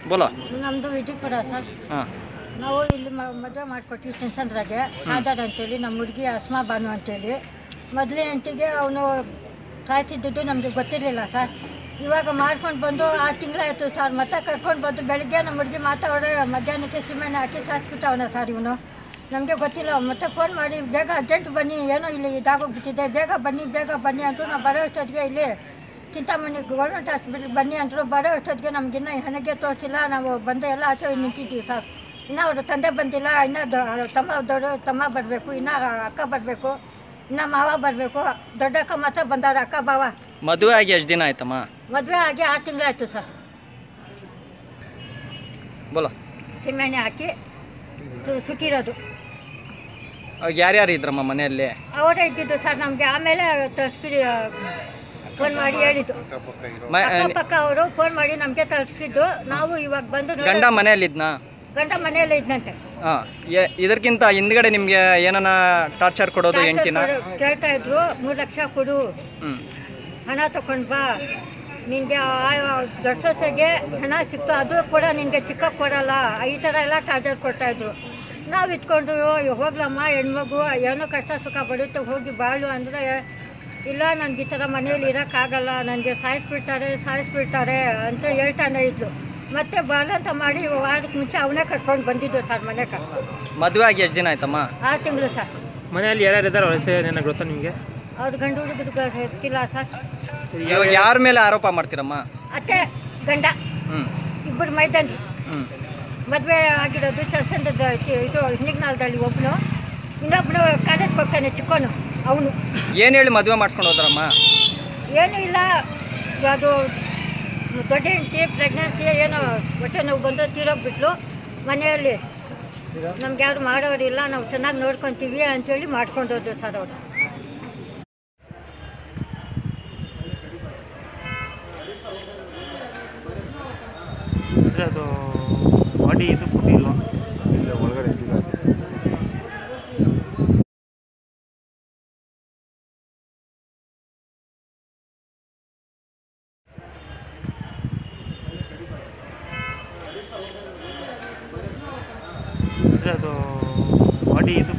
ಬೋಲೋ ನಮ್ಮದು ವಿಜಯಪುರ ಸರ್. ಹಾಂ, ನಾವು ಇಲ್ಲಿ ಮದುವೆ ಮಾಡಿಕೊಟ್ವಿ ಚಂದ್ರಾಗೆ ಆಜಾದ್ ಅಂತೇಳಿ. ನಮ್ಮ ಹುಡುಗಿ ಅಸ್ಮಾ ಬಾನು ಅಂತೇಳಿ. ಮೊದಲೇ ಹೆಂಡತಿಗೆ ಅವನು ಸಾಯಿಸಿದ್ದು ನಮಗೆ ಗೊತ್ತಿರಲಿಲ್ಲ ಸರ್. ಇವಾಗ ಮಾಡ್ಕೊಂಡು ಬಂದು 6 ತಿಂಗಳಾಯಿತು ಸರ್. ಮತ್ತೆ ಕರ್ಕೊಂಡು ಬಂದು ಬೆಳಗ್ಗೆ ನಮ್ಮ ಹುಡುಗಿ ಮಾತಾಡೋ ಮಧ್ಯಾಹ್ನಕ್ಕೆ ಸಿಮೆಣ್ಣೆ ಹಾಕಿ ಸಾಯಿಸ್ಬಿಟ್ಟವನ ಸರ್ ಇವನು. ನಮಗೆ ಗೊತ್ತಿಲ್ಲ. ಮತ್ತೆ ಫೋನ್ ಮಾಡಿ ಬೇಗ ಅರ್ಜೆಂಟ್ ಬನ್ನಿ, ಏನೋ ಇಲ್ಲಿ ಇದಾಗೋಗ್ಬಿಟ್ಟಿದೆ, ಬೇಗ ಬನ್ನಿ ಅಂದರು. ನಾವು ಬರೋ ಅಷ್ಟೊತ್ತಿಗೆ ಇಲ್ಲಿ ಚಿಂತಾಮಣಿ ಗೌರ್ಮೆಂಟ್ ಹಾಸ್ಪಿಟ್ಲಿಗೆ ಬನ್ನಿ ಅಂದರು. ಬರೋ ಅಷ್ಟೊತ್ತಿಗೆ ನಮಗಿನ್ನ ಹಣೆಗೆ ತೋರಿಸಿಲ್ಲ. ನಾವು ಬಂದು ಎಲ್ಲ ಆಚೆ ನಿಂತಿದ್ದೀವಿ ಸರ್. ಇನ್ನೂ ಅವ್ರ ತಂದೆ ಬಂದಿಲ್ಲ, ಇನ್ನೂ ತಮ್ಮ ಬರಬೇಕು, ಇನ್ನೂ ಅಕ್ಕ ಬರಬೇಕು, ಇನ್ನೂ ಮಾವ ಬರಬೇಕು. ದೊಡ್ಡಕ್ಕ ಮಾತ್ರ ಬಂದಾರ, ಅಕ್ಕ ಭಾವ. ಮದುವೆ ಆಗಿ ಎಷ್ಟು ದಿನ ಆಯ್ತಮ್ಮ? ಮದುವೆ ಆಗಿ 6 ತಿಂಗಳಾಯ್ತು ಸರ್. ಬೋಲೋ ಸಿಮೆಣ್ಣೆ ಹಾಕಿ ಸುಟ್ಟಿರೋದು. ಅವಾಗ ಯಾರ್ಯಾರು ಇದ್ರಮ್ಮ ಮನೆಯಲ್ಲಿ? ಅವರೇ ಇದ್ದಿದ್ದು ಸರ್. ನಮಗೆ ಆಮೇಲೆ ತರಿಸ್ಬಿಡಿ ಫೋನ್ ಮಾಡಿ ಹೇಳಿದ್ದು. ಅಕ್ಕಪಕ್ಕ ಅವರು ಫೋನ್ ಮಾಡಿ ನಮಗೆ ತರಿಸಿದ್ದು. ನಾವು ಇವಾಗ ಬಂದು ಗಂಡ ಮನೆಯಲ್ಲಿದ್ನಾ? ಗಂಡ ಮನೆಯಲ್ಲೇ ಇದ್ದಂತೆ. ಹಾಂ, ಇದಕ್ಕಿಂತ ಹಿಂದ್ಗಡೆ ನಿಮಗೆ ಏನನ ಟಾರ್ಚರ್ ಕೊಡೋದು ಹೆಂಡ್ತಿನ? ಕೇಳ್ತಾ ಇದ್ರು, 3 ಲಕ್ಷ ಕೊಡು, ಹಣ ತಗೊಂಡು ಬಾ, ನಿನಗೆ ದೊಡ್ಡ ಸೊಸೆಗೆ ಹಣ ಸಿಕ್ತು, ಅದು ಕೂಡ ನಿನಗೆ ಚಿಕ್ಕ ಕೊಡಲ್ಲ, ಈ ಥರ ಎಲ್ಲ ಟಾರ್ಚರ್ ಕೊಡ್ತಾಯಿದ್ರು. ನಾವು ಇಟ್ಕೊಂಡು ಹೋಗ್ಲಮ್ಮ ಹೆಣ್ಮಗು, ಏನೋ ಕಷ್ಟ ಸುಖ ಬರುತ್ತೆ, ಹೋಗಿ ಬಾಳು ಅಂದರೆ, ಇಲ್ಲ ನನಗೆ ಈ ಥರ ಮನೇಲಿ ಇರೋಕ್ಕಾಗಲ್ಲ, ನನಗೆ ಸಾಯಿಸ್ಬಿಡ್ತಾರೆ ಅಂತ ಹೇಳ್ತಾನೆ ಇದ್ಲು. ಮತ್ತೆ ಬಾಳಂತ ಮಾಡಿ ವಾರಕ್ಕೆ ಮುಂಚೆ ಅವನೇ ಕರ್ಕೊಂಡು ಬಂದಿದ್ದು ಸರ್. ಮನೆ ಕರ್ಕೊಂಡು. ಮದುವೆ ಆಗಿ ಎಷ್ಟು ದಿನ ಆಯ್ತಮ್ಮ? 6 ತಿಂಗಳು ಸರ್. ಮನೆಯಲ್ಲಿ ಯಾರ್ಯಾರು ಇದ್ದಾರೆ? ವಯಸ್ಸು ಏನಾರು ಗೊತ್ತಾ ನಿಮಗೆ? ಅವ್ರ ಗಂಡು ಹುಡುಗರಿಗೆ ಗೊತ್ತಿಲ್ಲ ಸರ್. ಇವಾಗ ಯಾರ ಮೇಲೆ ಆರೋಪ ಮಾಡ್ತೀರಮ್ಮ? ಅತ್ತೆ ಗಂಡ ಇಬ್ಬರು ಮೈದಾನ ಮದುವೆ ಆಗಿರೋದು ಚಂದ್ರದ ಇದು ಹಿನಿಗ್ನಾಳದಲ್ಲಿ ಒಬ್ಬನು, ಇನ್ನೊಬ್ಬನು ಕಾಲೇಜ್ಗೆ ಹೋಗ್ತಾನೆ ಚಿಕ್ಕವನು ಅವನು. ಏನು ಹೇಳಿ ಮದುವೆ ಮಾಡಿಸ್ಕೊಂಡು ಹೋದ್ರಮ್ಮ? ಏನೂ ಇಲ್ಲ, ಅದು ದೊಡ್ಡ ಹೆಂಡತಿ ಪ್ರೆಗ್ನೆನ್ಸಿ ಏನೋ ಹೊಟ್ಟೆ ನೋವು ಬಂದು ತೀರೋಗ್ಬಿಟ್ಲು. ಮನೆಯಲ್ಲಿ ನಮ್ಗೆ ಯಾರು ಮಾಡೋರಿಲ್ಲ, ನಾವು ಚೆನ್ನಾಗಿ ನೋಡ್ಕೊತೀವಿ ಅಂಥೇಳಿ ಮಾಡ್ಕೊಂಡೋದು ಸರ್ ಅವರು. ಅದು ಬಾಡಿ ಇದು ಇಲ್ಲ ಒಳಗಡೆ ಅದು ಬಾಡಿ ಇದು